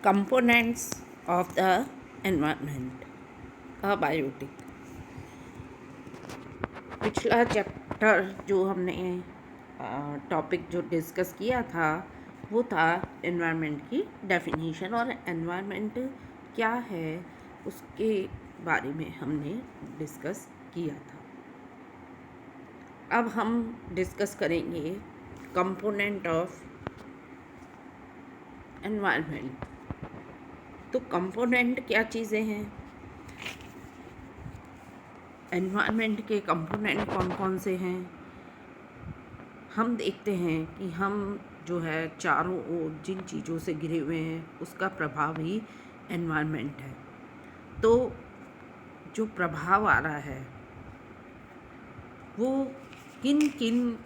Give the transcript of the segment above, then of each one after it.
components of the environment, abiotic। पिछला chapter जो हमने टॉपिक जो डिस्कस किया था वो था एनवायरनमेंट की डेफिनेशन, और एनवायरनमेंट क्या है उसके बारे में हमने डिस्कस किया था। अब हम डिस्कस करेंगे कंपोनेंट ऑफ एनवायरनमेंट। तो कंपोनेंट क्या चीज़ें हैं, एनवायरनमेंट के कंपोनेंट कौन कौन से हैं। हम देखते हैं कि हम जो है चारों ओर जिन चीज़ों से घिरे हुए हैं उसका प्रभाव ही एनवायरनमेंट है। तो जो प्रभाव आ रहा है वो किन किन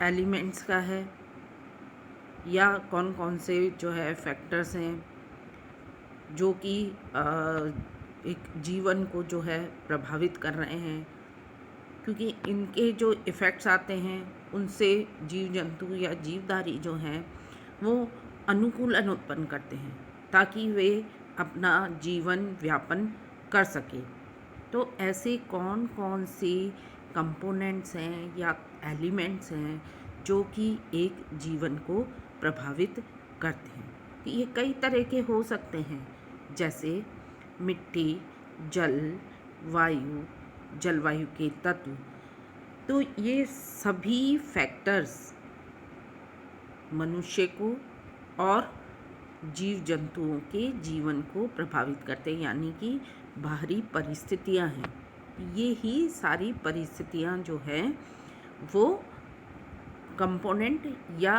एलिमेंट्स का है, या कौन कौन से जो है फैक्टर्स हैं जो कि एक जीवन को जो है प्रभावित कर रहे हैं, क्योंकि इनके जो इफ़ेक्ट्स आते हैं उनसे जीव जंतु या जीवधारी जो हैं वो अनुकूलन उत्पन्न करते हैं ताकि वे अपना जीवन व्यापन कर सके। तो ऐसे कौन कौन से कंपोनेंट्स हैं या एलिमेंट्स हैं जो कि एक जीवन को प्रभावित करते हैं। ये कई तरह के हो सकते हैं, जैसे मिट्टी, जल, वायु, जलवायु के तत्व। तो ये सभी फैक्टर्स मनुष्य को और जीव जंतुओं के जीवन को प्रभावित करते हैं, यानी कि बाहरी परिस्थितियां हैं। ये ही सारी परिस्थितियां जो हैं वो कंपोनेंट या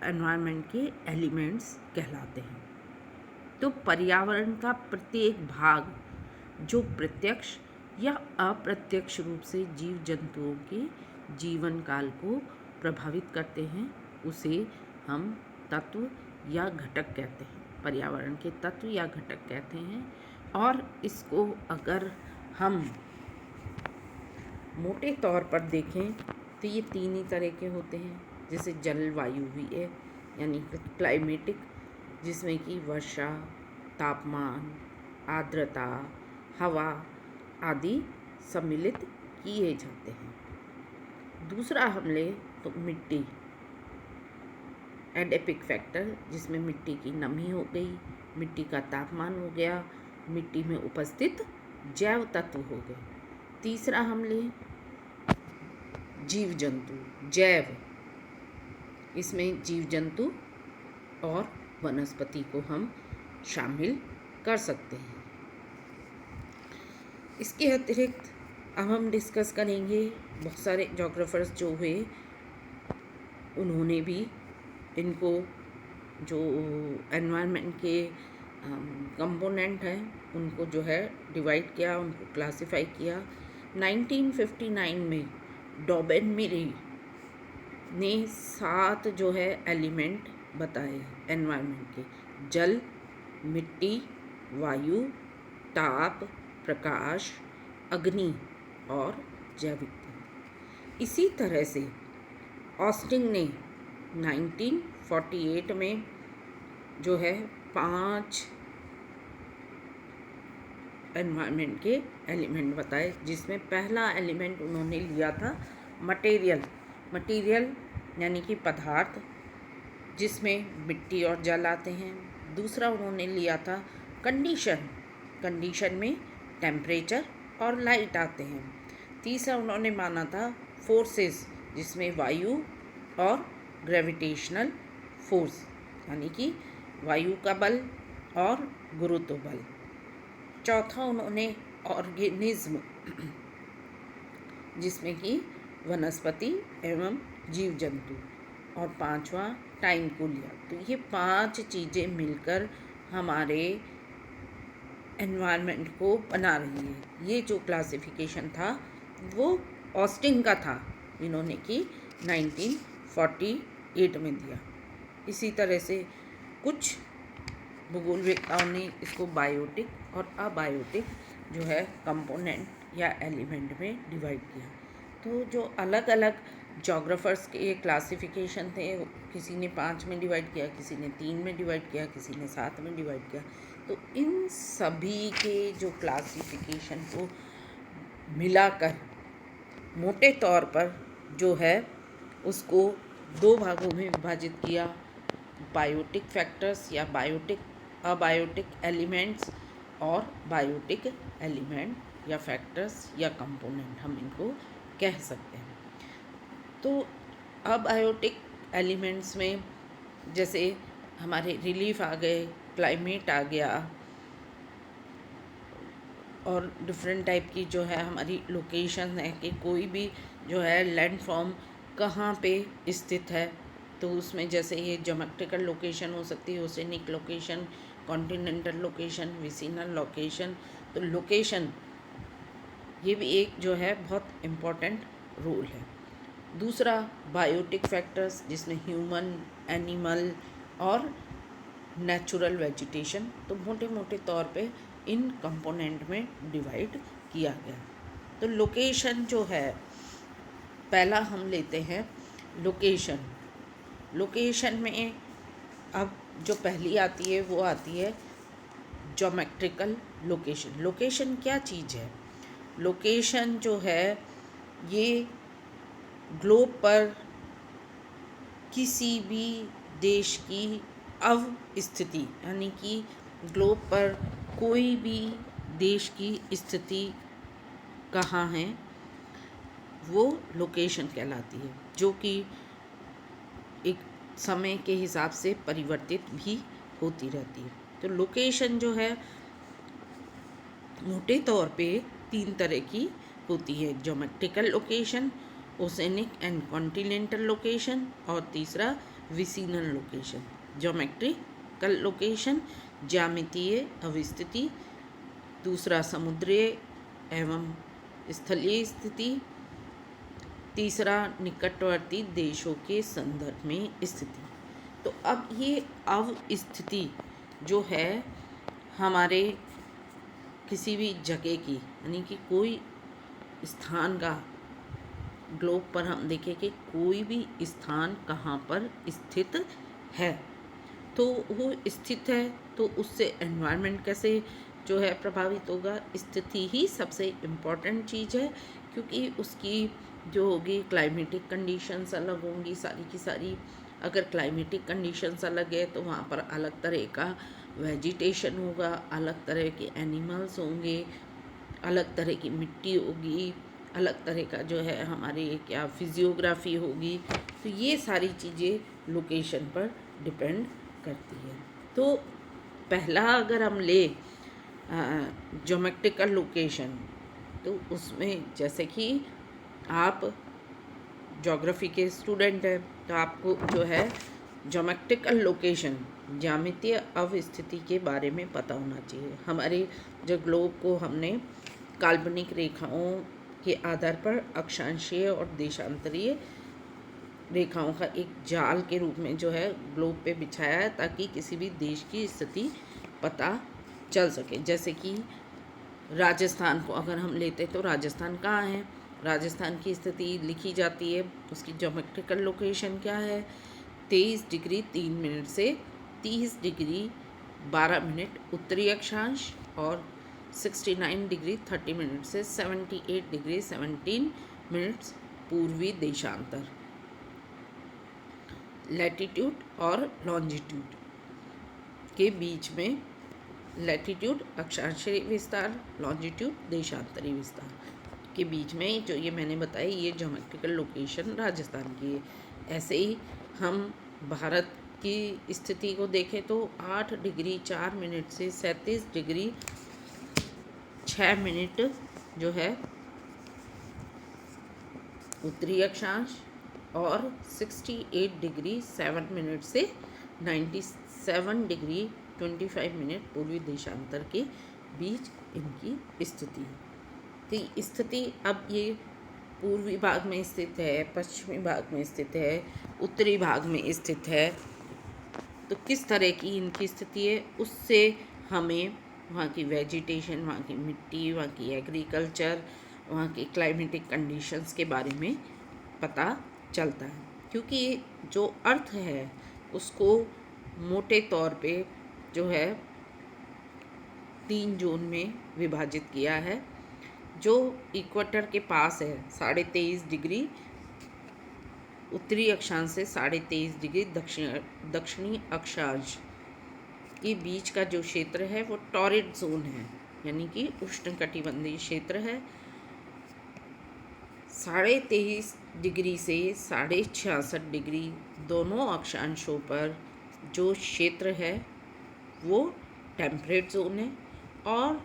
एनवायरनमेंट के एलिमेंट्स कहलाते हैं। तो पर्यावरण का प्रत्येक भाग जो प्रत्यक्ष या अप्रत्यक्ष रूप से जीव जंतुओं के जीवन काल को प्रभावित करते हैं उसे हम तत्व या घटक कहते हैं, पर्यावरण के तत्व या घटक कहते हैं। और इसको अगर हम मोटे तौर पर देखें तो ये तीन ही तरह के होते हैं, जैसे जलवायु भी है यानी क्लाइमेटिक, जिसमें कि वर्षा, तापमान, आर्द्रता, हवा आदि सम्मिलित किए जाते हैं। दूसरा हम ले तो मिट्टी, एडेपिक फैक्टर, जिसमें मिट्टी की नमी हो गई, मिट्टी का तापमान हो गया, मिट्टी में उपस्थित जैव तत्व हो गए। तीसरा हम ले जीव जंतु, जैव, इसमें जीव जंतु और वनस्पति को हम शामिल कर सकते हैं। इसके अतिरिक्त अब हम डिस्कस करेंगे बहुत सारे जोग्राफर्स जो हुए उन्होंने भी इनको जो एनवायरनमेंट के कंपोनेंट हैं उनको जो है डिवाइड किया, उनको क्लासिफाई किया। 1959 में डॉबेनमीरी ने 7 जो है एलिमेंट बताए एनवायरनमेंट के: जल, मिट्टी, वायु, ताप, प्रकाश, अग्नि और जैविक। इसी तरह से ऑस्टिन ने 1948 में जो है 5 एनवायरनमेंट के एलिमेंट बताए, जिसमें पहला एलिमेंट उन्होंने लिया था मटेरियल यानी कि पदार्थ, जिसमें मिट्टी और जल आते हैं। दूसरा उन्होंने लिया था कंडीशन में टेम्परेचर और लाइट आते हैं। तीसरा उन्होंने माना था फोर्सेस, जिसमें वायु और ग्रेविटेशनल फोर्स यानी कि वायु का बल और गुरुत्व बल। चौथा उन्होंने ऑर्गेनिज्म, जिसमें कि वनस्पति एवं जीव जंतु, और पांचवा टाइम को लिया। तो ये 5 चीज़ें मिलकर हमारे एनवायरनमेंट को बना रही है। ये जो क्लासिफिकेशन था वो ऑस्टिन का था, इन्होंने कि 1948 में दिया। इसी तरह से कुछ भूगोलवेत्ताओं ने इसको बायोटिक और अबायोटिक जो है कंपोनेंट या एलिमेंट में डिवाइड किया। तो जो अलग अलग जोग्राफर्स के क्लासिफिकेशन थे, किसी ने 5 में डिवाइड किया, किसी ने 3 में डिवाइड किया, किसी ने 7 में डिवाइड किया। तो इन सभी के जो क्लासिफिकेशन को मिलाकर मोटे तौर पर जो है उसको 2 भागों में विभाजित किया, बायोटिक फैक्टर्स या अबायोटिक एलिमेंट्स और बायोटिक एलिमेंट या फैक्टर्स या कंपोनेंट हम इनको कह सकते हैं। तो अबायोटिक एलिमेंट्स में जैसे हमारे रिलीफ आ गए, क्लाइमेट आ गया, और डिफरेंट टाइप की जो है हमारी लोकेशन है कि कोई भी जो है लैंड फॉर्म कहाँ पे स्थित है। तो उसमें जैसे ये ज्योमेट्रिकल लोकेशन हो सकती है, oceanic location, continental location, vicinal location. तो लोकेशन ये भी एक जो है बहुत इम्पॉर्टेंट रोल है। दूसरा बायोटिक फैक्टर्स, जिसमें ह्यूमन, एनिमल और नेचुरल वेजिटेशन, तो मोटे मोटे तौर पे इन कंपोनेंट में डिवाइड किया गया। तो लोकेशन जो है, पहला हम लेते हैं लोकेशन। लोकेशन में अब जो पहली आती है वो आती है ज्योमेट्रिकल लोकेशन। लोकेशन क्या चीज़ है? लोकेशन जो है ये ग्लोब पर किसी भी देश की अवस्थिति, यानी कि ग्लोब पर कोई भी देश की स्थिति कहाँ है वो लोकेशन कहलाती है, जो कि एक समय के हिसाब से परिवर्तित भी होती रहती है। तो लोकेशन जो है मोटे तौर पे 3 तरह की होती है: geometrical location, oceanic and continental location, और तीसरा विसिनल लोकेशन। ज्योमेट्रिकल लोकेशन ज्यामितीय अवस्थिति, दूसरा समुद्रीय एवं स्थलीय स्थिति, तीसरा निकटवर्ती देशों के संदर्भ में स्थिति। तो अब ये अवस्थिति जो है हमारे किसी भी जगह की, यानी कि कोई स्थान का, ग्लोब पर हम देखें कि कोई भी स्थान कहाँ पर स्थित है, तो वो स्थित है तो उससे एनवायरनमेंट कैसे जो है प्रभावित होगा। स्थिति ही सबसे इम्पॉर्टेंट चीज़ है, क्योंकि उसकी जो होगी क्लाइमेटिक कंडीशंस अलग होंगी सारी की सारी। अगर क्लाइमेटिक कंडीशंस अलग है तो वहाँ पर अलग तरह का वेजिटेशन होगा, अलग तरह के एनिमल्स होंगे, अलग तरह की मिट्टी होगी, अलग तरह का जो है हमारी क्या फिजियोग्राफी होगी। तो ये सारी चीज़ें लोकेशन पर डिपेंड करती है। तो पहला अगर हम ले ज्योमेट्रिकल लोकेशन, तो उसमें जैसे कि आप ज्योग्राफी के स्टूडेंट हैं तो आपको जो है ज्योमेट्रिकल लोकेशन, ज्यामितीय अवस्थिति के बारे में पता होना चाहिए। हमारे जो ग्लोब को हमने काल्पनिक रेखाओं के आधार पर अक्षांशीय और देशांतरीय रेखाओं का एक जाल के रूप में जो है ग्लोब पे बिछाया है, ताकि किसी भी देश की स्थिति पता चल सके। जैसे कि राजस्थान को अगर हम लेते तो राजस्थान कहाँ है, राजस्थान की स्थिति लिखी जाती है, उसकी ज्योमेट्रिकल लोकेशन क्या है, 23 डिग्री 3 मिनट से 30 डिग्री 12 मिनट उत्तरी अक्षांश, और 69 डिग्री 30 मिनट से 78 डिग्री 17 मिनट्स पूर्वी देशांतर। लैटिट्यूड और लॉन्जिट्यूड के बीच में, लैटिट्यूड अक्षांशीय विस्तार, लॉन्जिट्यूड देशांतरी विस्तार के बीच में जो ये मैंने बताई, ये ज्योमेट्रिकल लोकेशन राजस्थान की है। ऐसे ही हम भारत की स्थिति को देखें तो 8 डिग्री 4 मिनट से 37 डिग्री 6 मिनट जो है उत्तरी अक्षांश, और 68 डिग्री 7 मिनट से 97 डिग्री 25 मिनट पूर्वी देशांतर के बीच इनकी स्थिति है। तो स्थिति अब ये पूर्वी भाग में स्थित है, पश्चिमी भाग में स्थित है, उत्तरी भाग में स्थित है, तो किस तरह की इनकी स्थिति है उससे हमें वहाँ की वेजिटेशन, वहाँ की मिट्टी, वहाँ की एग्रीकल्चर, वहाँ की क्लाइमेटिक कंडीशंस के बारे में पता चलता है, क्योंकि जो अर्थ है उसको मोटे तौर पे जो है 3 जोन में विभाजित किया है। जो इक्वेटर के पास है 23.5 डिग्री उत्तरी अक्षांश से 23.5 डिग्री दक्षिणी अक्षांश के बीच का जो क्षेत्र है वो टॉरिड जोन है, यानी कि उष्णकटिबंधीय क्षेत्र है। 23.5 डिग्री से 66.5 डिग्री दोनों अक्षांशों पर जो क्षेत्र है वो टेम्परेट जोन है, और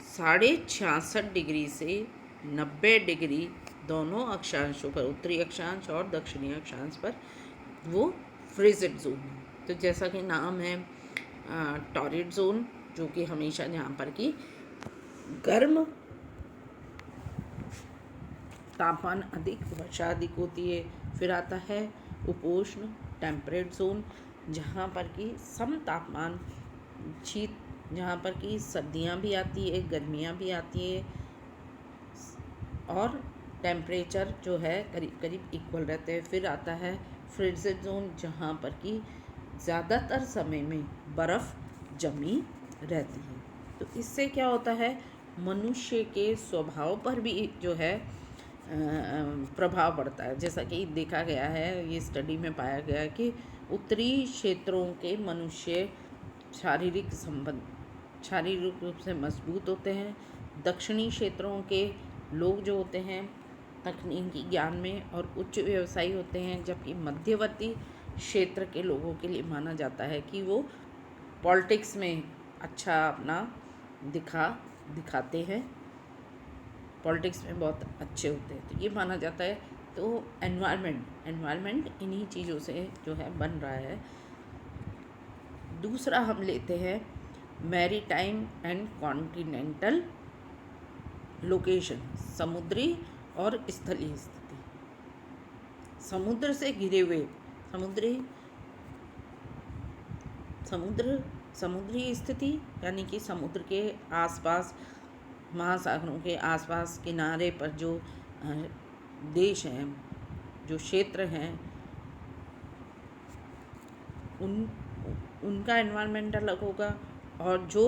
66.5 डिग्री से 90 डिग्री दोनों अक्षांशों पर, उत्तरी अक्षांश और दक्षिणी अक्षांश पर, वो फ्रिजिड जोन है। तो जैसा कि नाम है टॉरिड जोन, जो कि हमेशा जहाँ पर कि गर्म तापमान अधिक, वर्षा अधिक होती है। फिर आता है उपोष्ण टेम्परेट जोन, जहाँ पर कि सम तापमान, शीत, जहाँ पर कि सर्दियाँ भी आती है, गर्मियाँ भी आती है, और टेम्परेचर जो है करीब करीब इक्वल रहते हैं। फिर आता है फ्रिजिड जोन, जहाँ पर कि ज़्यादातर समय में बर्फ़ जमी रहती है। तो इससे क्या होता है, मनुष्य के स्वभाव पर भी जो है प्रभाव पड़ता है। जैसा कि देखा गया है, ये स्टडी में पाया गया है कि उत्तरी क्षेत्रों के मनुष्य शारीरिक रूप से मजबूत होते हैं। दक्षिणी क्षेत्रों के लोग जो होते हैं तकनीकी ज्ञान में और उच्च व्यवसायी होते हैं, जबकि मध्यवर्ती क्षेत्र के लोगों के लिए माना जाता है कि वो पॉलिटिक्स में अच्छा अपना दिखाते हैं, पॉलिटिक्स में बहुत अच्छे होते हैं। तो ये माना जाता है। तो एनवायरनमेंट इन्हीं चीज़ों से जो है बन रहा है। दूसरा हम लेते हैं मैरीटाइम एंड कॉन्टिनेंटल लोकेशन, समुद्री और स्थलीय स्थिति। समुद्र से घिरे हुए समुद्री स्थिति, यानी कि समुद्र के आसपास, महासागरों के आसपास किनारे पर जो देश हैं, जो क्षेत्र हैं, उनका एनवायरनमेंट अलग होगा। और जो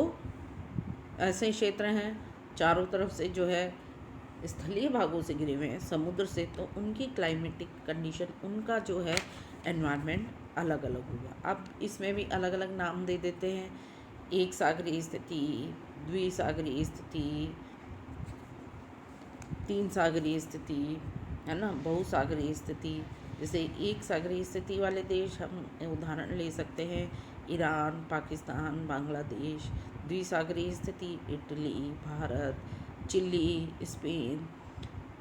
ऐसे क्षेत्र हैं चारों तरफ से जो है स्थलीय भागों से घिरे हुए हैं समुद्र से, तो उनकी क्लाइमेटिक कंडीशन, उनका जो है एनवायरनमेंट अलग अलग होगा। अब इसमें भी अलग अलग नाम दे देते हैं, एक सागरीय स्थिति, द्विसागरीय स्थिति, 3 सागरीय स्थिति, है ना, बहुसागरीय स्थिति। जैसे एक सागरीय स्थिति वाले देश हम उदाहरण ले सकते हैं ईरान, पाकिस्तान, बांग्लादेश। द्विसागरीय स्थिति इटली, भारत, चिली, स्पेन।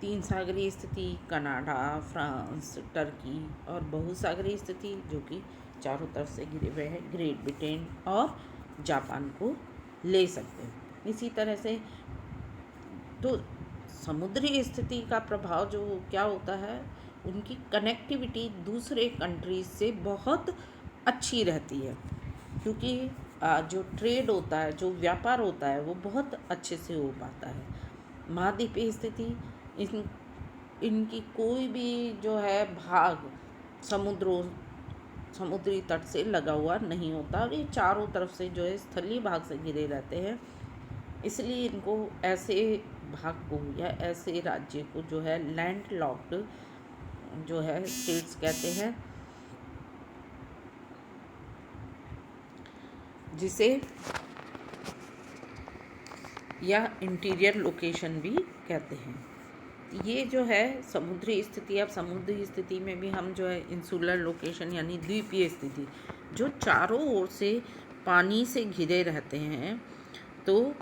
3 सागरीय स्थिति कनाडा, फ्रांस, टर्की। और बहुसागरीय स्थिति जो कि चारों तरफ से घिरे हुए हैं, ग्रेट ब्रिटेन और जापान को ले सकते हैं। इसी तरह से तो समुद्री स्थिति का प्रभाव जो क्या होता है, उनकी कनेक्टिविटी दूसरे कंट्रीज से बहुत अच्छी रहती है, क्योंकि जो ट्रेड होता है, जो व्यापार होता है, वो बहुत अच्छे से हो पाता है। महाद्वीपीय स्थिति, इनकी कोई भी जो है भाग समुद्री तट से लगा हुआ नहीं होता, और ये चारों तरफ से जो है स्थलीय भाग से घिरे रहते हैं। इसलिए इनको ऐसे भाग को या ऐसे राज्य को जो है लैंड लॉक्ड जो है स्टेट्स कहते हैं, जिसे या इंटीरियर लोकेशन भी कहते हैं। ये जो है समुद्री स्थिति। अब समुद्री स्थिति में भी हम जो है इंसुलर लोकेशन यानी द्वीपीय स्थिति, जो चारों ओर से पानी से घिरे रहते हैं, तो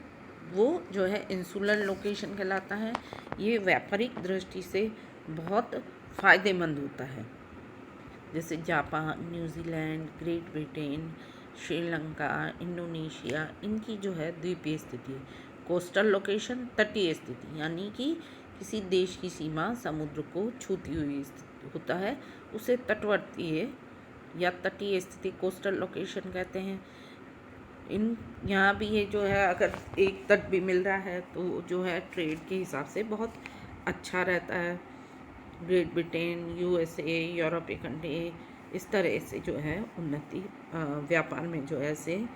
वो जो है इंसुलर लोकेशन कहलाता है। ये व्यापारिक दृष्टि से बहुत फ़ायदेमंद होता है। जैसे Japan, New Zealand, great Britain, Sri Lanka, Indonesia, इनकी जो है द्वीपीय स्थिति। कोस्टल लोकेशन तटीय स्थिति, यानी कि किसी देश की सीमा समुद्र को छूती हुई होता है, उसे तटवर्तीय या तटीय स्थिति कोस्टल लोकेशन कहते हैं। यहाँ भी ये जो है अगर एक तट भी मिल रहा है तो जो है ट्रेड के हिसाब से बहुत अच्छा रहता है। ग्रेट ब्रिटेन, यूएसए, यूरोपीय कंट्री, इस तरह से जो है उन्नति व्यापार में जो है से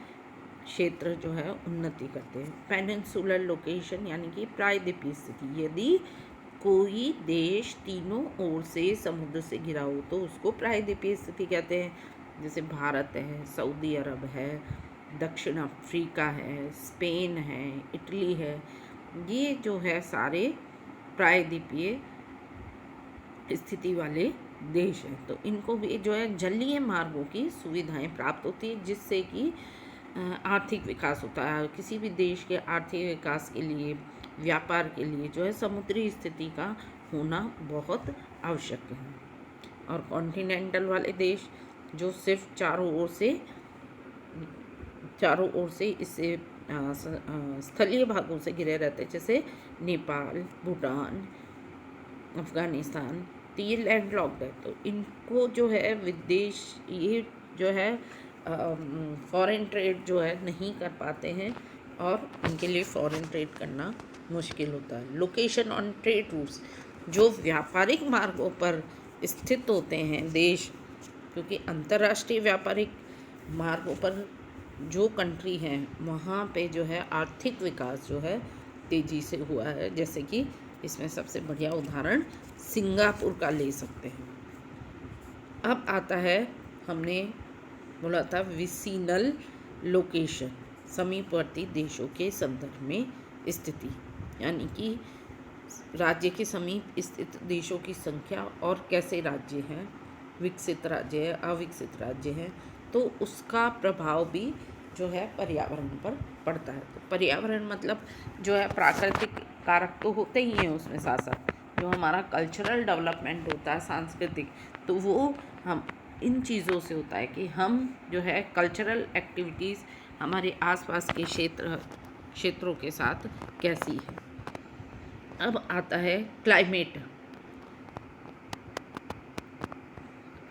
क्षेत्र जो है उन्नति करते हैं। पेनिनसुलर लोकेशन यानी कि प्रायद्वीपीय स्थिति, यदि कोई देश तीनों ओर से समुद्र से घिरा हो तो उसको प्रायद्वीपीय स्थिति कहते हैं। जैसे भारत है, सऊदी अरब है, दक्षिण अफ्रीका है, स्पेन है, इटली है, ये जो है सारे प्रायद्वीपीय स्थिति वाले देश हैं। तो इनको भी जो है जलीय मार्गों की सुविधाएं प्राप्त होती है, जिससे कि आर्थिक विकास होता है। किसी भी देश के आर्थिक विकास के लिए, व्यापार के लिए जो है समुद्री स्थिति का होना बहुत आवश्यक है। और कॉन्टिनेंटल वाले देश जो सिर्फ चारों ओर से इससे स्थलीय भागों से घिरे रहते हैं, जैसे नेपाल, भूटान, अफगानिस्तान, तो ये लैंड लॉक्ड है। तो इनको जो है विदेश ये जो है फॉरेन ट्रेड जो है नहीं कर पाते हैं और इनके लिए फॉरेन ट्रेड करना मुश्किल होता है। लोकेशन ऑन ट्रेड रूट्स, जो व्यापारिक मार्गों पर स्थित होते हैं देश, क्योंकि अंतर्राष्ट्रीय व्यापारिक मार्गों पर जो कंट्री हैं वहाँ पे जो है आर्थिक विकास जो है तेज़ी से हुआ है। जैसे कि इसमें सबसे बढ़िया उदाहरण सिंगापुर का ले सकते हैं। अब आता है, हमने बोला था विसिनल लोकेशन, समीपवर्ती देशों के संदर्भ में स्थिति, यानी कि राज्य के समीप स्थित देशों की संख्या और कैसे राज्य हैं, विकसित राज्य है, अविकसित राज्य है, तो उसका प्रभाव भी जो है पर्यावरण पर पड़ता है। तो पर्यावरण मतलब जो है प्राकृतिक कारक तो होते ही हैं, उसमें साथ साथ जो हमारा कल्चरल डेवलपमेंट होता है, सांस्कृतिक, तो वो हम इन चीज़ों से होता है कि हम जो है कल्चरल एक्टिविटीज़ हमारे आसपास के क्षेत्रों के साथ कैसी है। अब आता है क्लाइमेट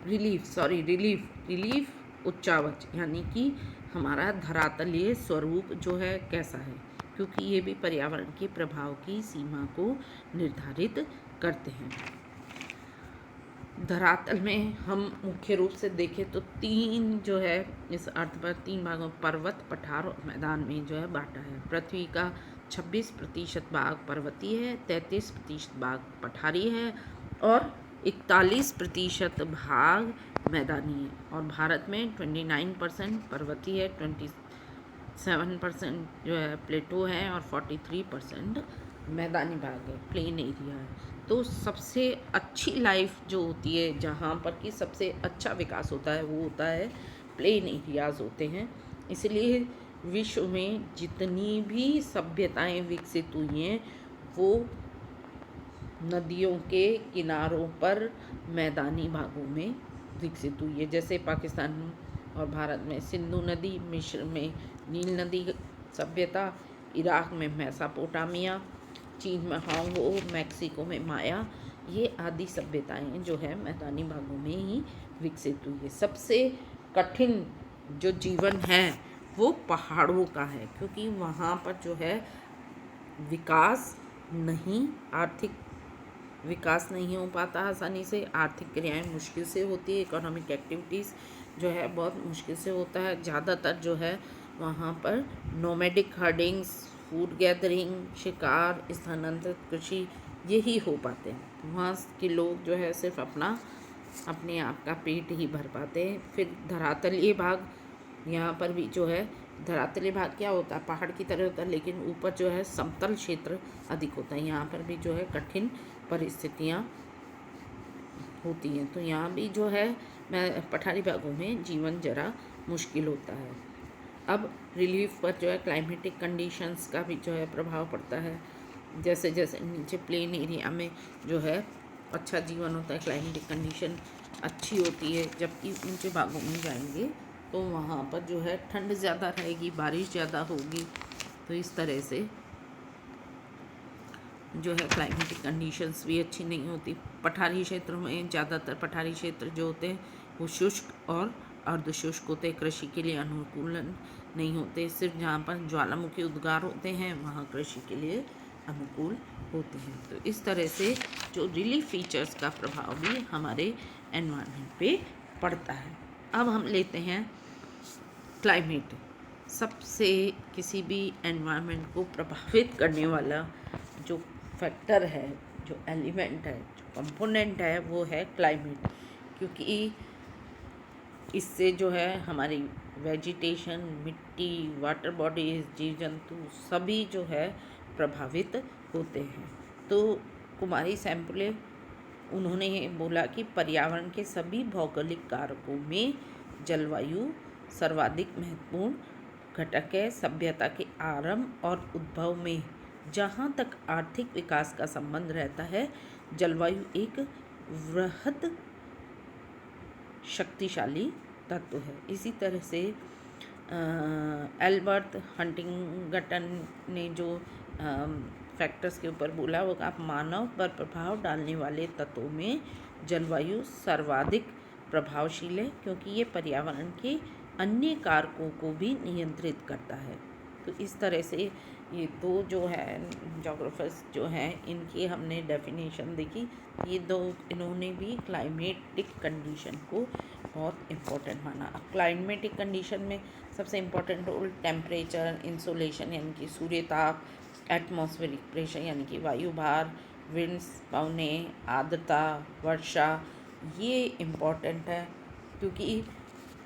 रिलीफ उच्चावच, यानी कि हमारा धरातलीय स्वरूप जो है कैसा है, क्योंकि ये भी पर्यावरण के प्रभाव की सीमा को निर्धारित करते हैं। धरातल में हम मुख्य रूप से देखें तो तीन जो है इस अर्थ पर तीन भागों पर्वत, पठार और मैदान में जो है बांटा है। पृथ्वी का 26% भाग पर्वतीय है, 33% भाग पठारी है और 41% भाग मैदानी है। और भारत में 29% पर्वतीय है, 27% जो है प्लेटो है और 43% मैदानी भाग है, प्लेन एरिया है। तो सबसे अच्छी लाइफ जो होती है, जहाँ पर कि सबसे अच्छा विकास होता है, वो होता है प्लेन एरियाज़ होते हैं। इसलिए विश्व में जितनी भी सभ्यताएं विकसित हुई हैं वो नदियों के किनारों पर मैदानी भागों में विकसित हुई है। जैसे पाकिस्तान और भारत में सिंधु नदी, मिस्र में नील नदी सभ्यता, इराक में मेसोपोटामिया, चीन में हांगो, मैक्सिको में माया, ये आदि सभ्यताएं जो है मैदानी भागों में ही विकसित हुई है। सबसे कठिन जो जीवन है वो पहाड़ों का है, क्योंकि वहाँ पर जो है विकास नहीं, आर्थिक विकास नहीं हो पाता आसानी से, आर्थिक क्रियाएं मुश्किल से होती है, इकोनॉमिक एक्टिविटीज़ जो है बहुत मुश्किल से होता है। ज़्यादातर जो है वहाँ पर नोमैडिक हर्डिंग्स, फूड गैदरिंग, शिकार, स्थानांतरित कृषि यही हो पाते हैं। वहाँ के लोग जो है सिर्फ अपने आप का पेट ही भर पाते हैं। फिर धरातलीय भाग, यहाँ पर भी जो है धरातलीय भाग क्या होता है, पहाड़ की तरह होता है, लेकिन ऊपर जो है समतल क्षेत्र अधिक होता है। यहाँ पर भी जो है कठिन परिस्थितियाँ होती हैं। तो यहाँ भी जो है पठारी भागों में जीवन जरा मुश्किल होता है। अब रिलीफ पर जो है क्लाइमेटिक कंडीशंस का भी जो है प्रभाव पड़ता है। जैसे जैसे नीचे प्लेन एरिया में जो है अच्छा जीवन होता है, क्लाइमेटिक कंडीशन अच्छी होती है, जबकि ऊंचे भागों में जाएंगे तो वहाँ पर जो है ठंड ज़्यादा रहेगी, बारिश ज़्यादा होगी। तो इस तरह से जो है क्लाइमेटिक कंडीशंस भी अच्छी नहीं होती। पठारी क्षेत्रों में ज़्यादातर पठारी क्षेत्र जो होते हैं वो शुष्क और अर्धशुष्क होते, कृषि के लिए अनुकूल नहीं होते। सिर्फ जहाँ पर ज्वालामुखी उद्गार होते हैं वहाँ कृषि के लिए अनुकूल होते हैं। तो इस तरह से जो रिलीफ फीचर्स का प्रभाव भी हमारे एनवायरनमेंट पे पड़ता है। अब हम लेते हैं क्लाइमेट। सबसे किसी भी एनवायरनमेंट को प्रभावित करने वाला जो फैक्टर है, जो एलिमेंट है, जो कंपोनेंट है, वो है क्लाइमेट। क्योंकि इससे जो है हमारी वेजिटेशन, मिट्टी, वाटर बॉडीज, जीव जंतु सभी जो है प्रभावित होते हैं। तो कुमारी सैम्पुले उन्होंने बोला कि पर्यावरण के सभी भौगोलिक कारकों में जलवायु सर्वाधिक महत्वपूर्ण घटक है। सभ्यता के आरंभ और उद्भव में जहाँ तक आर्थिक विकास का संबंध रहता है, जलवायु एक वृहद शक्तिशाली तत्व है। इसी तरह से एल्बर्ट हंटिंगटन ने जो फैक्टर्स के ऊपर बोला, वो आप मानव पर प्रभाव डालने वाले तत्वों में जलवायु सर्वाधिक प्रभावशील है, क्योंकि ये पर्यावरण के अन्य कारकों को भी नियंत्रित करता है। तो इस तरह से ये दो जो है जोग्राफर्स जो हैं, इनकी हमने डेफिनेशन देखी। ये दो इन्होंने भी क्लाइमेटिक कंडीशन को बहुत इम्पोर्टेंट माना। अब क्लाइमेटिक कंडीशन में सबसे इम्पोर्टेंट रोल टेम्परेचर, इंसोलेशन यानी कि सूर्यताप, एटमॉस्फेरिक प्रेशर यानी कि वायु भार, विंड्स, पवने, आर्द्रता, वर्षा, ये इम्पोर्टेंट है। क्योंकि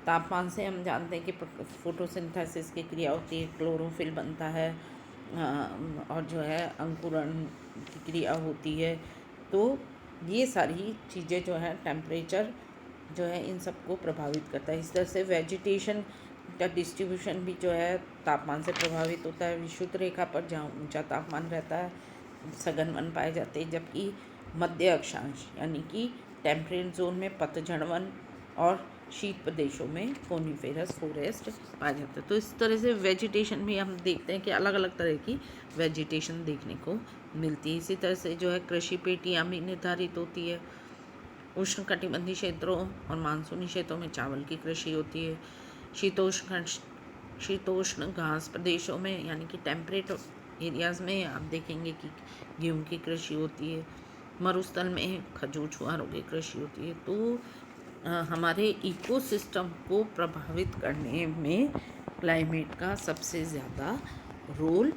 तापमान से हम जानते हैं कि फोटोसिंथेसिस की क्रिया होती है, क्लोरोफिल बनता है और जो है अंकुरण की क्रिया होती है। तो ये सारी चीज़ें जो है टेम्परेचर जो है इन सबको प्रभावित करता है। इस तरह से वेजिटेशन का डिस्ट्रीब्यूशन भी जो है तापमान से प्रभावित होता है। विषुवत रेखा पर जहाँ ऊंचा तापमान रहता है सघन वन पाए जाते हैं, जबकि मध्य अक्षांश यानी कि टेम्परेट जोन में पतझड़ वन और शीत प्रदेशों में कोनिफेरस फॉरेस्ट पाया जाता है। तो इस तरह से वेजिटेशन भी हम देखते हैं कि अलग अलग तरह की वेजिटेशन देखने को मिलती है। इसी तरह से जो है कृषि पेटियाँ भी निर्धारित होती है। उष्णकटिबंधीय क्षेत्रों और मानसूनी क्षेत्रों में चावल की कृषि होती है। शीतोष्ण घास प्रदेशों में यानी कि टेम्परेट एरियाज़ में आप देखेंगे कि गेहूँ की कृषि होती है। मरुस्थल में खजूर छुआरों की कृषि होती है। तो हमारे इकोसिस्टम को प्रभावित करने में क्लाइमेट का सबसे ज़्यादा रोल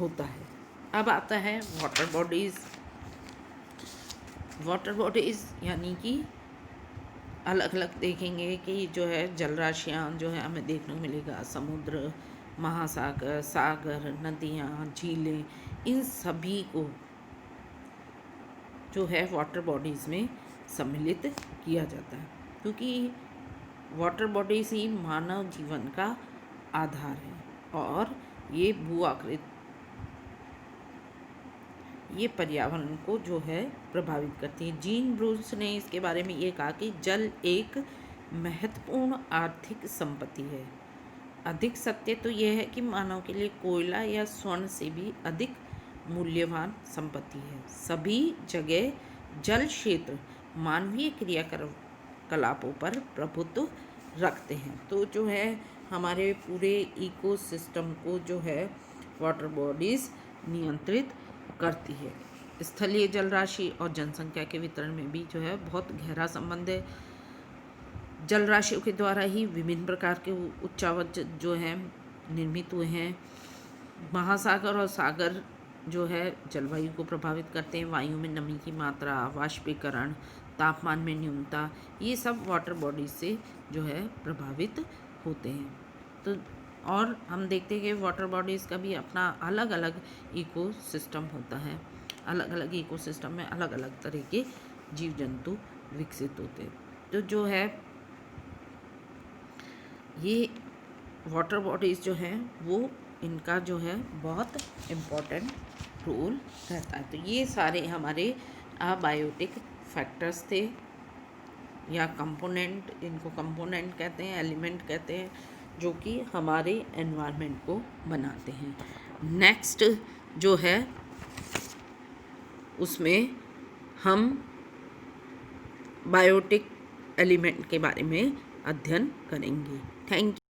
होता है। अब आता है वाटर बॉडीज़। वाटर बॉडीज़ यानी कि अलग अलग देखेंगे कि जो है जल राशियाँ जो है हमें देखने को मिलेगा, समुद्र, महासागर, सागर, नदियाँ, झीलें, इन सभी को जो है वाटर बॉडीज़ में सम्मिलित किया जाता है। क्योंकि वाटर बॉडीज़ ही मानव जीवन का आधार है और ये भू आकृति, ये पर्यावरण को जो है प्रभावित करती है। जीन ब्रूस ने इसके बारे में ये कहा कि जल एक महत्वपूर्ण आर्थिक संपत्ति है। अधिक सत्य तो यह है कि मानव के लिए कोयला या स्वर्ण से भी अधिक मूल्यवान संपत्ति है। सभी जगह जल क्षेत्र मानवीय क्रियाकलापों पर प्रभुत्व रखते हैं। तो जो है हमारे पूरे इकोसिस्टम को जो है वाटर बॉडीज़ नियंत्रित करती है। स्थलीय जल राशि और जनसंख्या के वितरण में भी जो है बहुत गहरा संबंध है। जल राशियों के द्वारा ही विभिन्न प्रकार के उच्चावच जो हैं निर्मित हुए हैं। महासागर और सागर जो है जलवायु को प्रभावित करते हैं। वायु में नमी की मात्रा, वाष्पीकरण, तापमान में न्यूनता, ये सब वाटर बॉडीज से जो है प्रभावित होते हैं। तो और हम देखते हैं कि वाटर बॉडीज़ का भी अपना अलग अलग इकोसिस्टम होता है। अलग अलग इकोसिस्टम में अलग अलग तरह के जीव जंतु विकसित होते हैं। तो जो है ये वाटर बॉडीज़ जो हैं वो इनका जो है बहुत इम्पोर्टेंट रोल रहता है। तो ये सारे हमारे अबायोटिक फैक्टर्स थे या कंपोनेंट, इनको कंपोनेंट कहते हैं, एलिमेंट कहते हैं, जो कि हमारे एनवायरनमेंट को बनाते हैं। नेक्स्ट जो है उसमें हम बायोटिक एलिमेंट के बारे में अध्ययन करेंगे। Thank you.